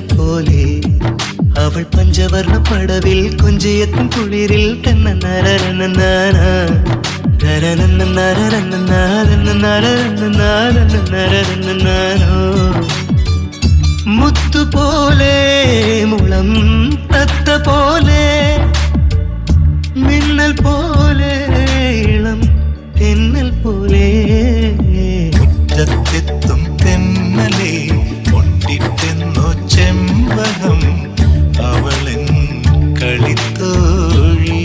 പോലെ അവൾ പഞ്ചവർണ്ണ പടവിൽ കൊഞ്ചിയെത്തും കുളിരിൽ മുത്തുപോലെ മുളം തത്ത പോലെ മിന്നൽ പോലെ ഇളം തെന്നൽ പോലെ മുറ്റത്തെത്തും തെന്നലേ കൊണ്ടിട്ടെന്നോ ചെമ്പകം അവളൻ കളിത്തോഴി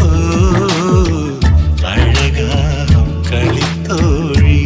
ഓ അഴകാം കളിത്തോഴി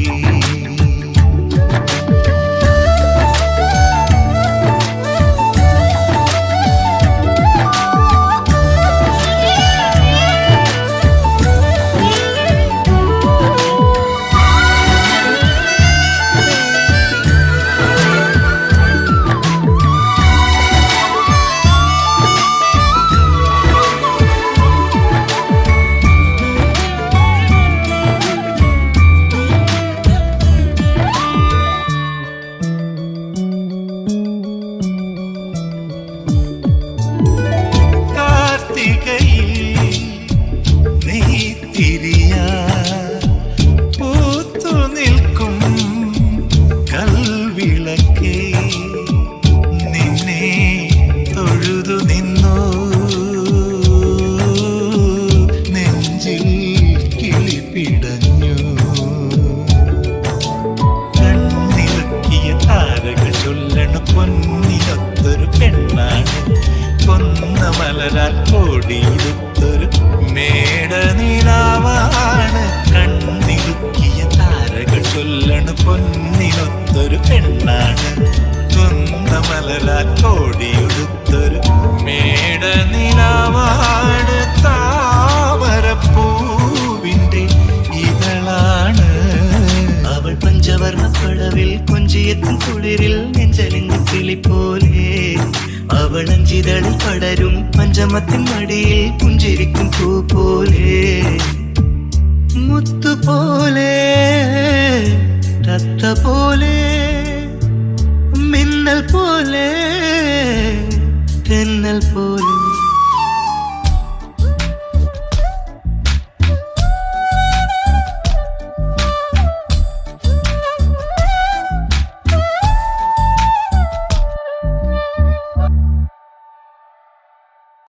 പൊന്നിനൊത്തൊരു പെണ്ണാണ് കൊന്നമലരാൽ കോടിയുടുത്തൊരു മേട നിലാവാണ് കണ്ണിറുക്കിയ താരകൾ ചൊല്ലണ പൊന്നിനൊത്തൊരു പെണ്ണാണ് കൊന്നമലരാൽ കോടിയുടുത്തൊരു മേട നിലാവാണ് താമരപ്പൂവിൻ്റെ ഇതളാണ് അവൾ പഞ്ചവർണ്ണ പടവിൽ കൊഞ്ചിയെത്തും കുളിരിൽ നെഞ്ചലിഞ്ഞു കിളി പോലെ അവൾ അഞ്ചിതളിൽ പടരും പഞ്ചമത്തിൻ മടിയിൽ പുഞ്ചിരിക്കും പൂ പോലെ മുത്തുപോലെ തത്ത പോലെ മിന്നൽ പോലെ തെന്നൽ പോലെ